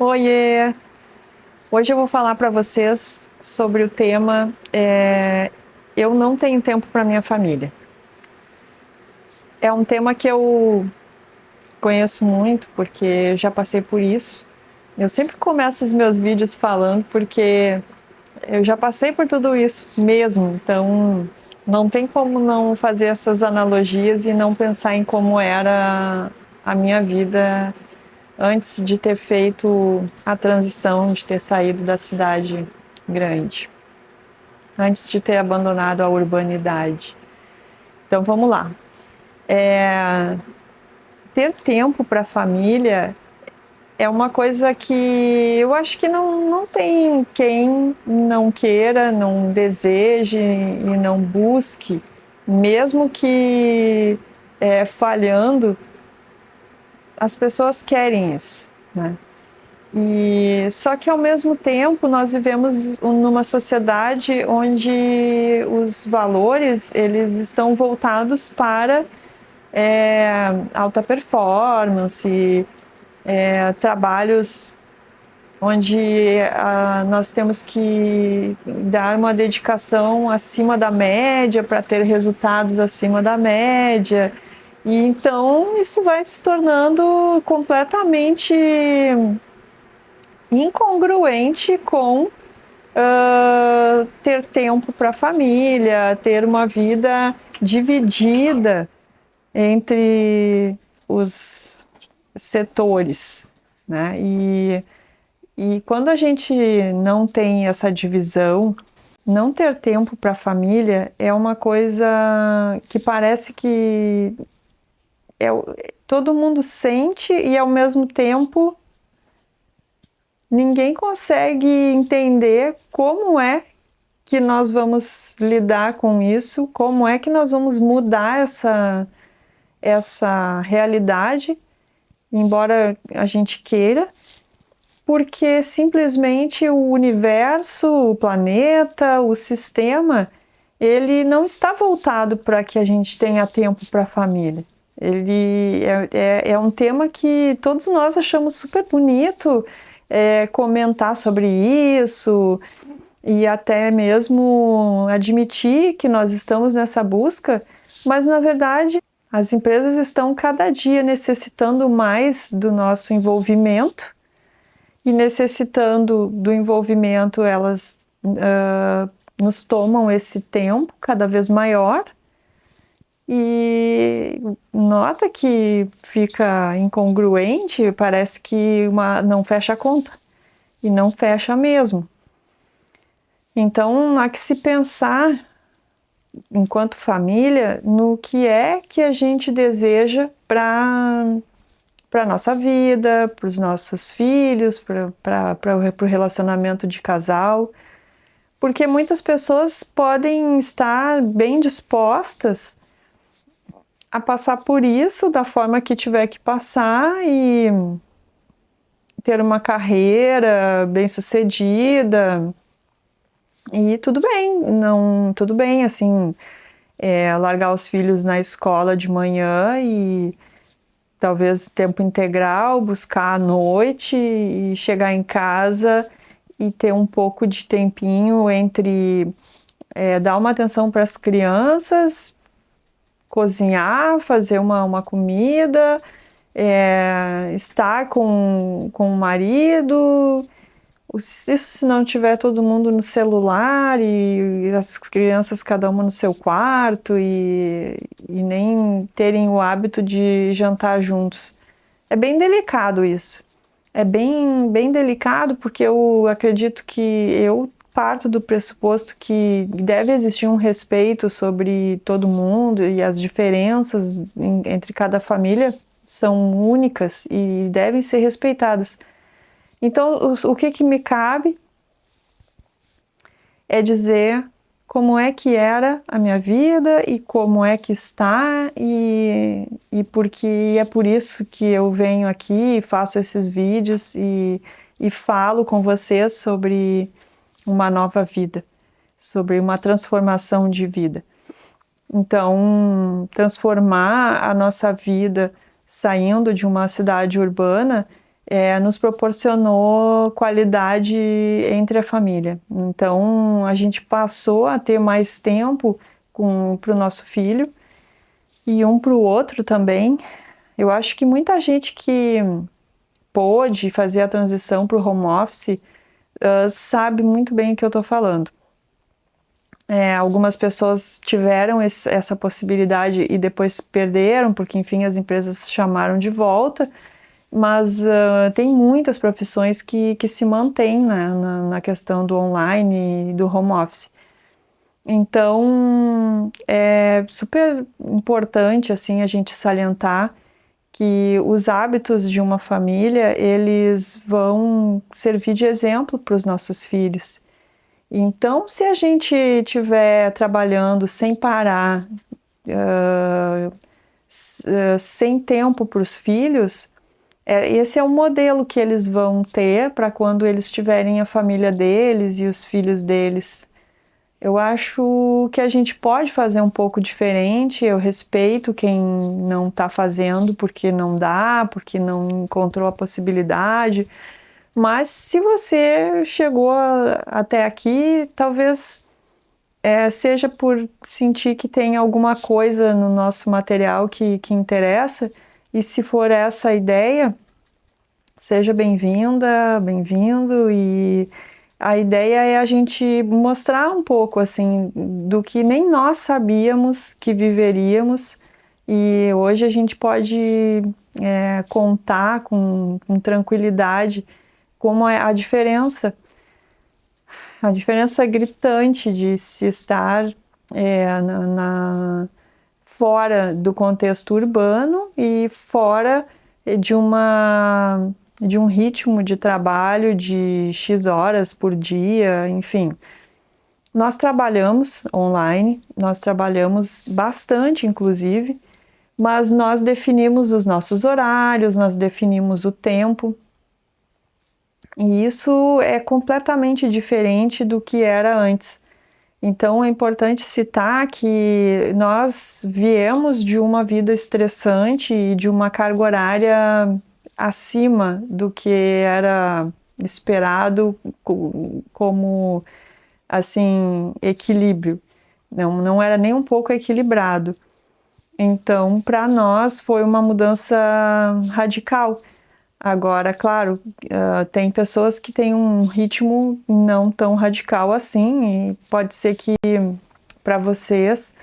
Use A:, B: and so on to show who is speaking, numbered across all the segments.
A: Oiê! Hoje eu vou falar para vocês sobre o tema Eu não tenho tempo para minha família. É um tema que eu conheço muito porque já passei por isso. Eu sempre começo os meus vídeos falando porque eu já passei por tudo isso mesmo, então não tem como não fazer essas analogias e não pensar em como era a minha vida antes de ter feito a transição, de ter saído da cidade grande, antes de ter abandonado a urbanidade. Então vamos lá. Ter tempo para a família é uma coisa que eu acho que não tem quem não queira, não deseje e não busque, mesmo que falhando, as pessoas querem isso, né? E só que ao mesmo tempo nós vivemos numa sociedade onde os valores eles estão voltados para alta performance, trabalhos onde nós temos que dar uma dedicação acima da média para ter resultados acima da média. E então isso vai se tornando completamente incongruente com ter tempo para a família, ter uma vida dividida entre os setores, né? E quando a gente não tem essa divisão, não ter tempo para a família é uma coisa que parece que é, todo mundo sente e ao mesmo tempo ninguém consegue entender como é que nós vamos lidar com isso, como é que nós vamos mudar essa realidade, embora a gente queira, porque simplesmente o universo, o planeta, o sistema, ele não está voltado para que a gente tenha tempo para a família. Ele é um tema que todos nós achamos super bonito, comentar sobre isso e até mesmo admitir que nós estamos nessa busca, mas na verdade as empresas estão cada dia necessitando mais do nosso envolvimento e necessitando do envolvimento elas nos tomam esse tempo cada vez maior e nota que fica incongruente, parece que não fecha a conta e não fecha mesmo. Então há que se pensar, enquanto família, no que é que a gente deseja para a nossa vida, para os nossos filhos, para o relacionamento de casal, porque muitas pessoas podem estar bem dispostas a passar por isso da forma que tiver que passar e ter uma carreira bem-sucedida. E tudo bem, não, tudo bem, assim, largar os filhos na escola de manhã e talvez tempo integral, buscar à noite e chegar em casa e ter um pouco de tempinho entre dar uma atenção para as crianças, cozinhar, fazer uma comida, estar com o marido. Isso se não tiver todo mundo no celular e as crianças cada uma no seu quarto e nem terem o hábito de jantar juntos. É bem delicado isso. É bem delicado porque eu acredito que eu parto do pressuposto que deve existir um respeito sobre todo mundo e as diferenças entre cada família são únicas e devem ser respeitadas. Então, o que me cabe é dizer como é que era a minha vida e como é que está e porque é por isso que eu venho aqui e faço esses vídeos e falo com vocês sobre uma nova vida, sobre uma transformação de vida. Então, transformar a nossa vida saindo de uma cidade urbana nos proporcionou qualidade entre a família. Então, a gente passou a ter mais tempo para o nosso filho e um para o outro também. Eu acho que muita gente que pôde fazer a transição para o home office sabe muito bem o que eu estou falando. Algumas pessoas tiveram essa possibilidade e depois perderam, porque enfim as empresas chamaram de volta, mas tem muitas profissões que se mantêm, né, na questão do online e do home office. Então é super importante assim a gente salientar que os hábitos de uma família eles vão servir de exemplo para os nossos filhos. Então, se a gente estiver trabalhando sem parar, sem tempo para os filhos, esse é o modelo que eles vão ter para quando eles tiverem a família deles e os filhos deles. Eu acho que a gente pode fazer um pouco diferente. Eu respeito quem não está fazendo porque não dá, porque não encontrou a possibilidade. Mas se você chegou até aqui, talvez seja por sentir que tem alguma coisa no nosso material que interessa. E se for essa a ideia, seja bem-vinda, bem-vindo. E a ideia é a gente mostrar um pouco assim do que nem nós sabíamos que viveríamos. E hoje a gente pode contar com tranquilidade como é a diferença gritante de se estar fora do contexto urbano e fora de um ritmo de trabalho de X horas por dia, enfim. Nós trabalhamos online, nós trabalhamos bastante, inclusive, mas nós definimos os nossos horários, nós definimos o tempo. E isso é completamente diferente do que era antes. Então é importante citar que nós viemos de uma vida estressante e de uma carga horária acima do que era esperado como assim equilíbrio. Não era nem um pouco equilibrado. Então, para nós foi uma mudança radical. Agora, claro, tem pessoas que têm um ritmo não tão radical assim, e pode ser que para vocês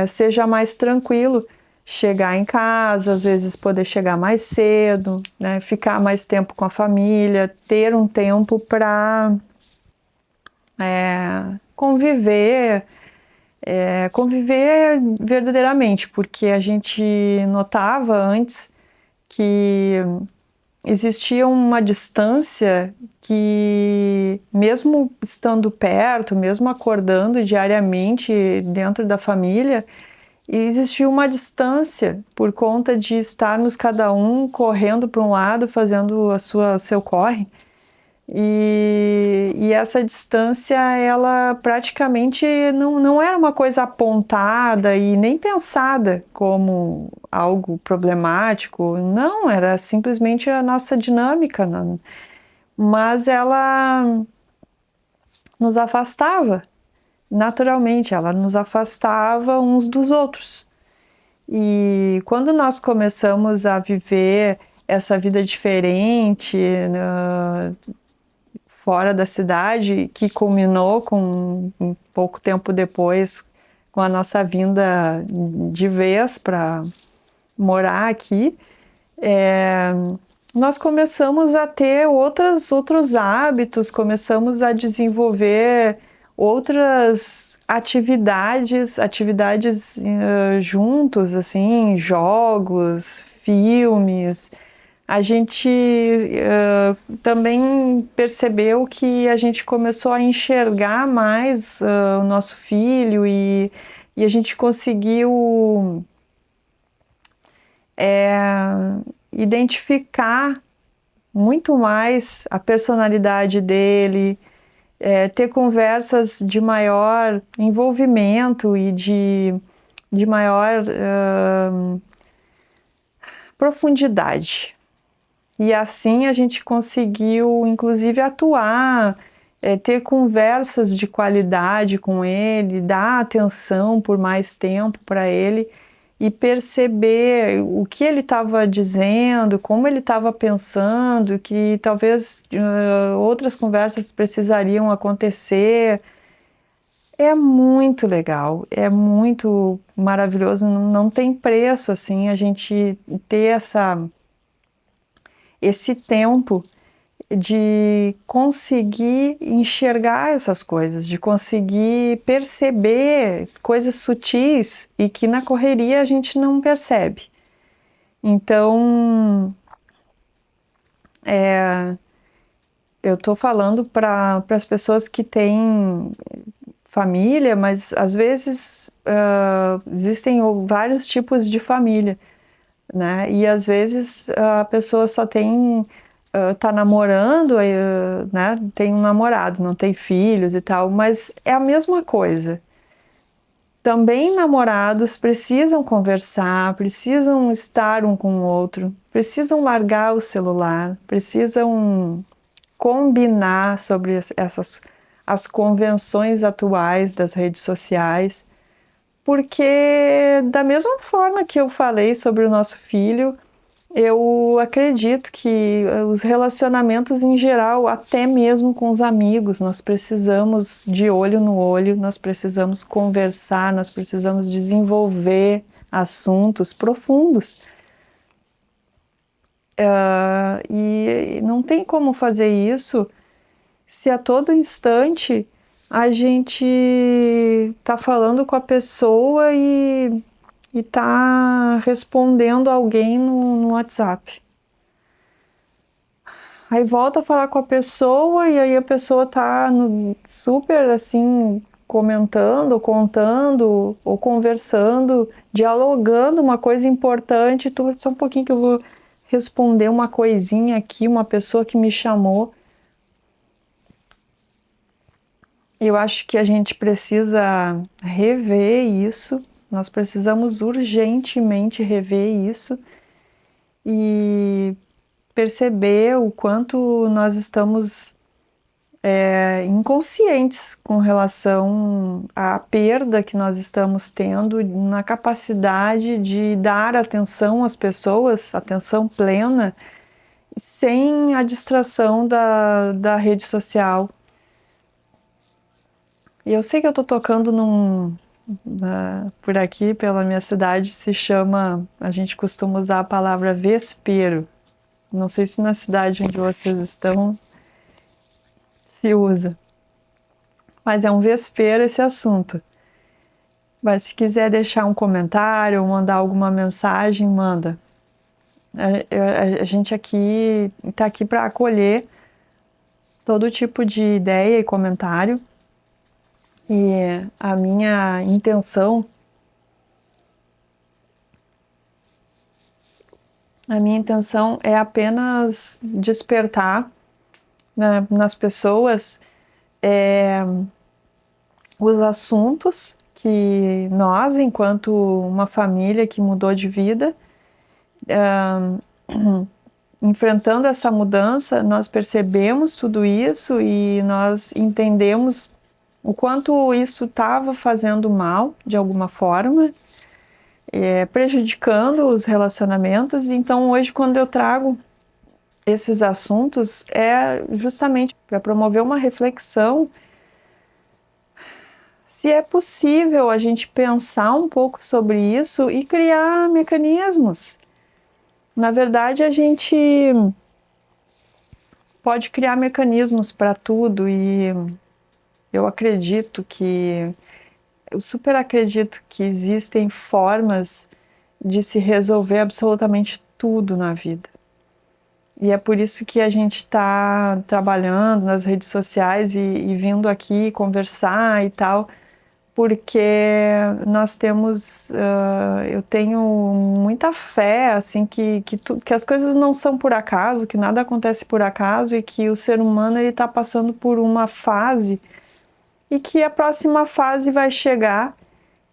A: seja mais tranquilo chegar em casa, às vezes poder chegar mais cedo, né, ficar mais tempo com a família, ter um tempo para conviver, conviver verdadeiramente, porque a gente notava antes que existia uma distância que, mesmo estando perto, mesmo acordando diariamente dentro da família, existia uma distância por conta de estarmos cada um correndo para um lado, fazendo o seu corre. E essa distância, ela praticamente não era uma coisa apontada e nem pensada como algo problemático, não, era simplesmente a nossa dinâmica, não. Mas ela nos afastava, naturalmente, ela nos afastava uns dos outros. E quando nós começamos a viver essa vida diferente, fora da cidade, que culminou com um pouco tempo depois com a nossa vinda de vez para morar aqui, nós começamos a ter outros hábitos, começamos a desenvolver outras atividades juntos, assim, jogos, filmes. A gente também percebeu que a gente começou a enxergar mais o nosso filho e a gente conseguiu identificar muito mais a personalidade dele, ter conversas de maior envolvimento e de maior profundidade. E assim a gente conseguiu, inclusive, atuar, ter conversas de qualidade com ele, dar atenção por mais tempo para ele e perceber o que ele estava dizendo, como ele estava pensando, que talvez outras conversas precisariam acontecer. É muito legal, é muito maravilhoso, não tem preço assim a gente ter esse tempo de conseguir enxergar essas coisas, de conseguir perceber coisas sutis e que na correria a gente não percebe. Então, eu estou falando para as pessoas que têm família, mas às vezes existem vários tipos de família, né? E às vezes a pessoa só tem tá namorando, né? Tem um namorado, não tem filhos e tal, mas é a mesma coisa. Também namorados precisam conversar, precisam estar um com o outro, precisam largar o celular, precisam combinar sobre as convenções atuais das redes sociais, porque da mesma forma que eu falei sobre o nosso filho, eu acredito que os relacionamentos em geral, até mesmo com os amigos, nós precisamos de olho no olho, nós precisamos conversar, nós precisamos desenvolver assuntos profundos. E não tem como fazer isso se a todo instante a gente está falando com a pessoa e está respondendo alguém no WhatsApp. Aí volta a falar com a pessoa e aí a pessoa tá super assim comentando, ou contando, ou conversando, dialogando uma coisa importante. Só um pouquinho que eu vou responder uma coisinha aqui, uma pessoa que me chamou. Eu acho que a gente precisa rever isso, nós precisamos urgentemente rever isso e perceber o quanto nós estamos inconscientes com relação à perda que nós estamos tendo na capacidade de dar atenção às pessoas, atenção plena, sem a distração da rede social. E eu sei que eu estou tocando por aqui, pela minha cidade, se chama, a gente costuma usar a palavra vespeiro. Não sei se na cidade onde vocês estão se usa. Mas é um vespeiro esse assunto. Mas se quiser deixar um comentário ou mandar alguma mensagem, manda. A gente aqui está aqui para acolher todo tipo de ideia e comentário. E a minha intenção é apenas despertar, né, nas pessoas os assuntos que nós, enquanto uma família que mudou de vida, enfrentando essa mudança, nós percebemos tudo isso e nós entendemos o quanto isso estava fazendo mal de alguma forma, prejudicando os relacionamentos. Então hoje, quando eu trago esses assuntos, é justamente para promover uma reflexão se é possível a gente pensar um pouco sobre isso e criar mecanismos. Na verdade, a gente pode criar mecanismos para tudo e eu super acredito que existem formas de se resolver absolutamente tudo na vida. E é por isso que a gente está trabalhando nas redes sociais e vindo aqui conversar e tal, porque nós temos, eu tenho muita fé, assim, que as coisas não são por acaso, que nada acontece por acaso e que o ser humano está passando por uma fase e que a próxima fase vai chegar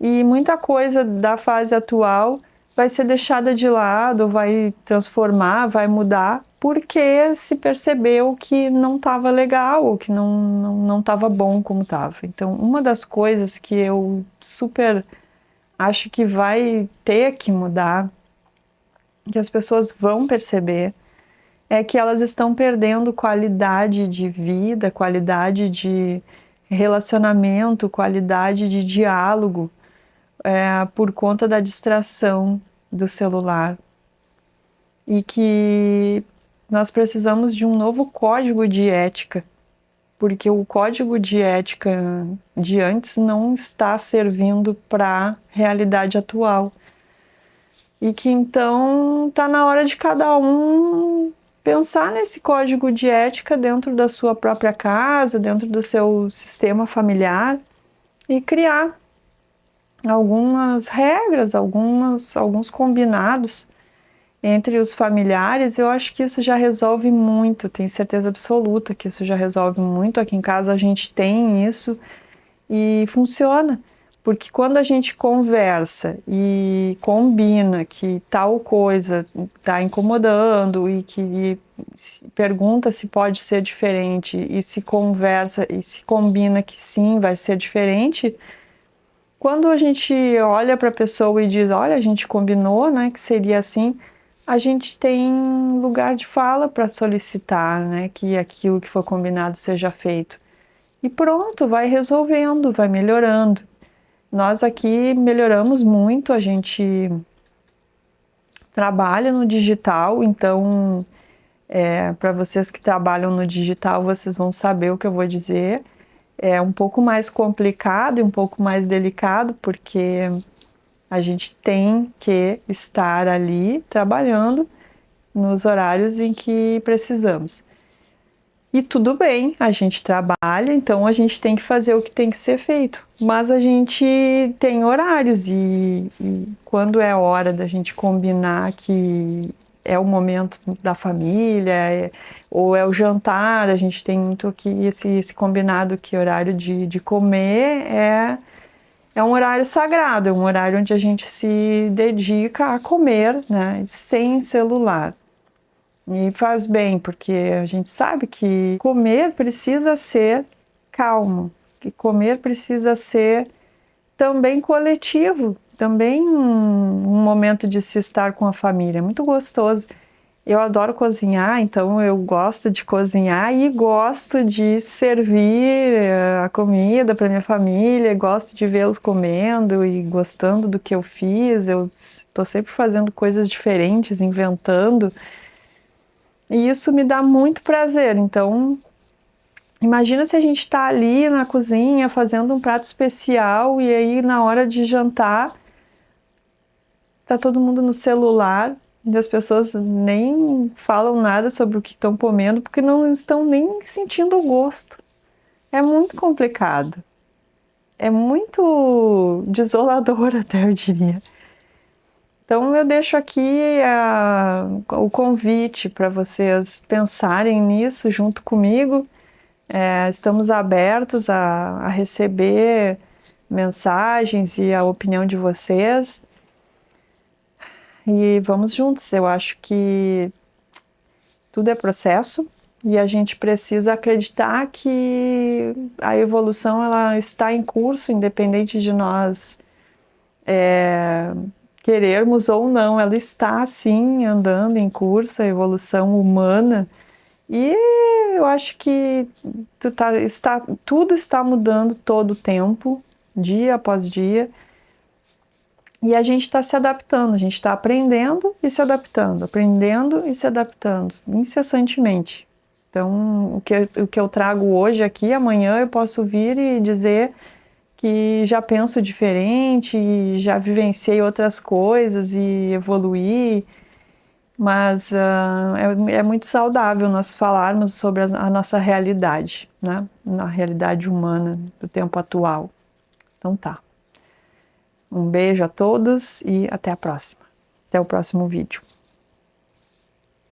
A: e muita coisa da fase atual vai ser deixada de lado, vai transformar, vai mudar, porque se percebeu que não estava legal, ou que não estava bom como estava. Então, uma das coisas que eu super acho que vai ter que mudar, que as pessoas vão perceber, é que elas estão perdendo qualidade de vida, qualidade de relacionamento, qualidade de diálogo, por conta da distração do celular. E que nós precisamos de um novo código de ética, porque o código de ética de antes não está servindo para a realidade atual. E que então está na hora de cada um pensar nesse código de ética dentro da sua própria casa, dentro do seu sistema familiar e criar algumas regras, alguns combinados entre os familiares. Eu acho que isso já resolve muito, tenho certeza absoluta que isso já resolve muito. Aqui em casa a gente tem isso e funciona. Porque quando a gente conversa e combina que tal coisa está incomodando e que pergunta se pode ser diferente e se conversa e se combina que sim, vai ser diferente, quando a gente olha para a pessoa e diz, olha, a gente combinou, né, que seria assim, a gente tem lugar de fala para solicitar, né, que aquilo que for combinado seja feito. E pronto, vai resolvendo, vai melhorando. Nós aqui melhoramos muito, a gente trabalha no digital, então, para vocês que trabalham no digital, vocês vão saber o que eu vou dizer. É um pouco mais complicado e um pouco mais delicado, porque a gente tem que estar ali trabalhando nos horários em que precisamos. E tudo bem, a gente trabalha, então a gente tem que fazer o que tem que ser feito. Mas a gente tem horários e quando é hora da gente combinar que é o momento da família, ou é o jantar, a gente tem muito que esse combinado que horário de comer é um horário sagrado, é um horário onde a gente se dedica a comer, né, sem celular. E faz bem, porque a gente sabe que comer precisa ser calmo, que comer precisa ser também coletivo, também um momento de se estar com a família, é muito gostoso. Eu adoro cozinhar, então eu gosto de cozinhar e gosto de servir a comida para minha família, gosto de vê-los comendo e gostando do que eu fiz. Eu estou sempre fazendo coisas diferentes, inventando. E isso me dá muito prazer. Então, imagina se a gente está ali na cozinha fazendo um prato especial e aí na hora de jantar tá todo mundo no celular e as pessoas nem falam nada sobre o que estão comendo porque não estão nem sentindo o gosto. É muito complicado. É muito desolador até, eu diria. Então eu deixo aqui o convite para vocês pensarem nisso junto comigo. Estamos abertos a receber mensagens e a opinião de vocês. E vamos juntos. Eu acho que tudo é processo e a gente precisa acreditar que a evolução ela está em curso, independente de nós querermos ou não, ela está sim andando em curso, a evolução humana. E eu acho que tudo está mudando todo o tempo, dia após dia. E a gente está se adaptando, a gente está aprendendo e se adaptando, aprendendo e se adaptando, incessantemente. Então, o que eu trago hoje aqui, amanhã eu posso vir e dizer que já penso diferente, já vivenciei outras coisas e evoluí, mas é muito saudável nós falarmos sobre a nossa realidade, né? Na realidade humana do tempo atual. Então tá. Um beijo a todos e até a próxima. Até o próximo vídeo.